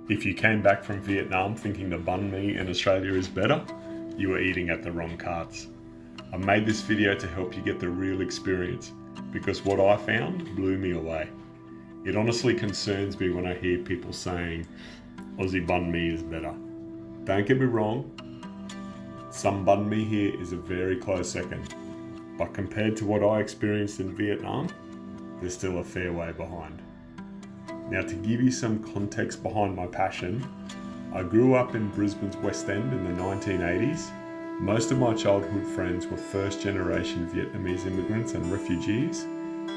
If you came back from Vietnam thinking the banh mi in Australia is better, you were eating at the wrong carts. I made this video to help you get the real experience because what I found blew me away. It honestly concerns me when I hear people saying Aussie banh mi is better. Don't get me wrong, some banh mi here is a very close second, but compared to what I experienced in Vietnam, they're still a fair way behind. Now, to give you some context behind my passion, I grew up in Brisbane's West End in the 1980s. Most of my childhood friends were first generation Vietnamese immigrants and refugees,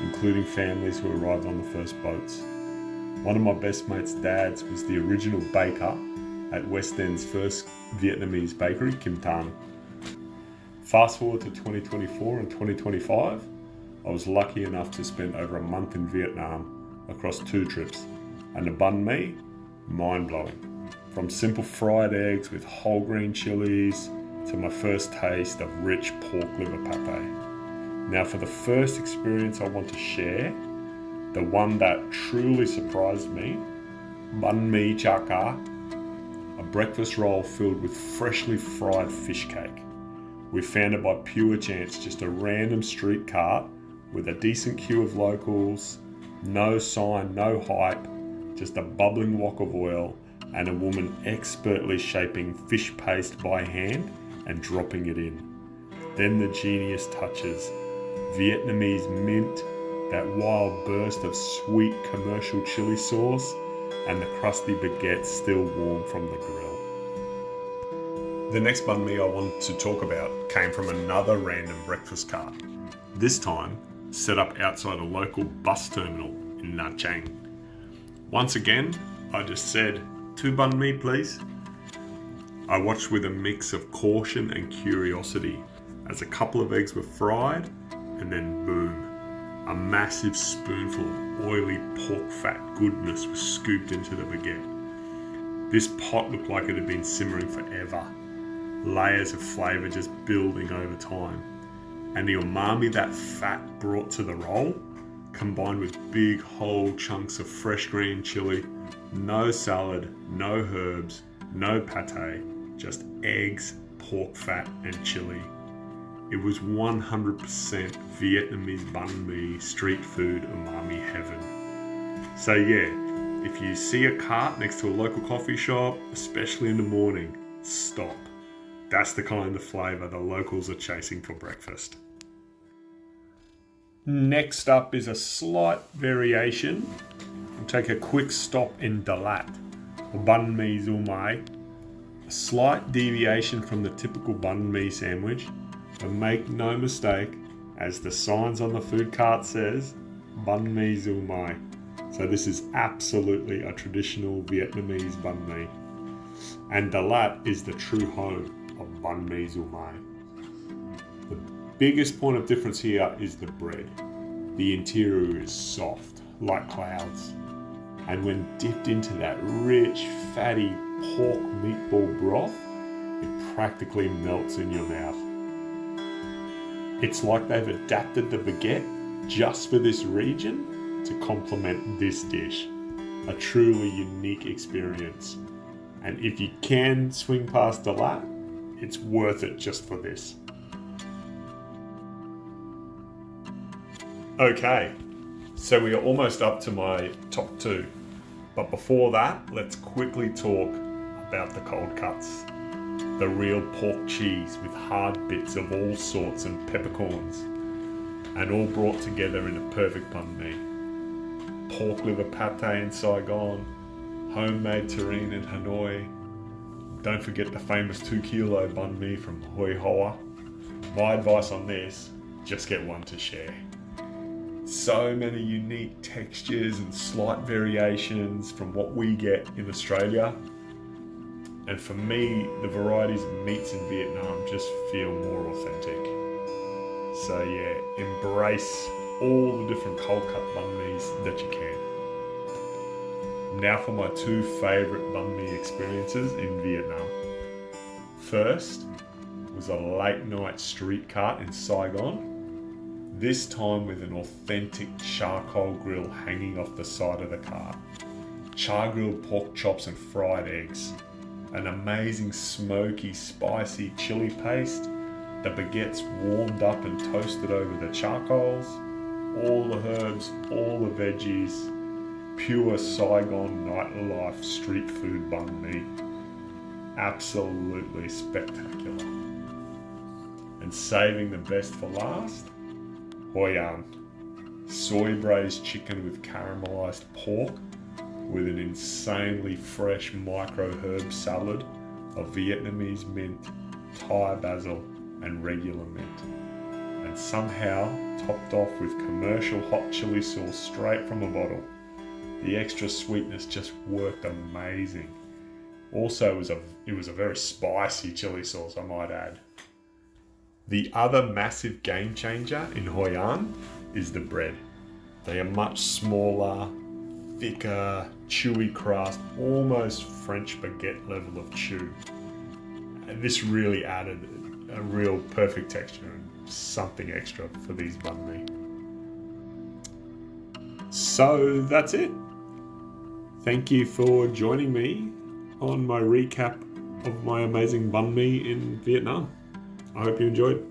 including families who arrived on the first boats. One of my best mates' dads was the original baker at West End's first Vietnamese bakery, Kim Tan. Fast forward to 2024 and 2025, I was lucky enough to spend over a month in Vietnam across 2 trips, and the banh mi, mind-blowing. From simple fried eggs with whole green chilies to my first taste of rich pork liver pate. Now for the first experience I want to share, the one that truly surprised me, banh mi cha ca, a breakfast roll filled with freshly fried fish cake. We found it by pure chance, just a random street cart with a decent queue of locals, no sign, no hype, just a bubbling wok of oil and a woman expertly shaping fish paste by hand and dropping it in. Then the genius touches, Vietnamese mint, that wild burst of sweet commercial chili sauce, and the crusty baguette still warm from the grill. The next banh mi I want to talk about came from another random breakfast cart, this time set up outside a local bus terminal in Nha Trang. Once again, I just said, 2 banh mi please. I watched with a mix of caution and curiosity as a couple of eggs were fried and then boom, a massive spoonful of oily pork fat goodness was scooped into the baguette. This pot looked like it had been simmering forever, layers of flavour just building over time. And the umami that fat brought to the roll, combined with big whole chunks of fresh green chili, no salad, no herbs, no pate, just eggs, pork fat and chili. It was 100% Vietnamese banh mi street food umami heaven. So yeah, if you see a cart next to a local coffee shop, especially in the morning, stop. That's the kind of flavour the locals are chasing for breakfast. Next up is a slight variation. We'll take a quick stop in Dalat, or banh mi zumai. A slight deviation from the typical banh mi sandwich, but make no mistake, as the signs on the food cart says, banh mi zumai. So this is absolutely a traditional Vietnamese banh mi. And Dalat is the true home of banh mi zumai. The biggest point of difference here is the bread. The interior is soft, like clouds, and when dipped into that rich, fatty pork meatball broth, it practically melts in your mouth. It's like they've adapted the baguette just for this region to complement this dish. A truly unique experience. And if you can swing past Dalat, it's worth it just for this. Okay, so we are almost up to my top 2. But before that, let's quickly talk about the cold cuts. The real pork cheese with hard bits of all sorts and peppercorns, and all brought together in a perfect banh mi. Pork liver pate in Saigon, homemade terrine in Hanoi. Don't forget the famous 2 kilo banh mi from Hoi Hoa. My advice on this, just get one to share. So many unique textures and slight variations from what we get in Australia. And for me, the varieties of meats in Vietnam just feel more authentic. So yeah, embrace all the different cold cut banh mi's that you can. Now for my 2 favourite banh mi experiences in Vietnam. First was a late night street cart in Saigon, this time with an authentic charcoal grill hanging off the side of the cart. char-grilled pork chops and fried eggs, an amazing smoky, spicy chili paste, the baguettes warmed up and toasted over the charcoals, all the herbs, all the veggies, pure Saigon nightlife street food banh mi. Absolutely spectacular. And saving the best for last, Hoi An, soy braised chicken with caramelized pork with an insanely fresh micro herb salad of Vietnamese mint, Thai basil and regular mint. And somehow topped off with commercial hot chili sauce straight from a bottle. The extra sweetness just worked amazing. Also, it was a very spicy chili sauce, I might add. The other massive game changer in Hoi An is the bread. They are much smaller, thicker, chewy crust, almost French baguette level of chew. And this really added a real perfect texture and something extra for these banh mi. So that's it. Thank you for joining me on my recap of my amazing banh mi in Vietnam. I hope you enjoyed.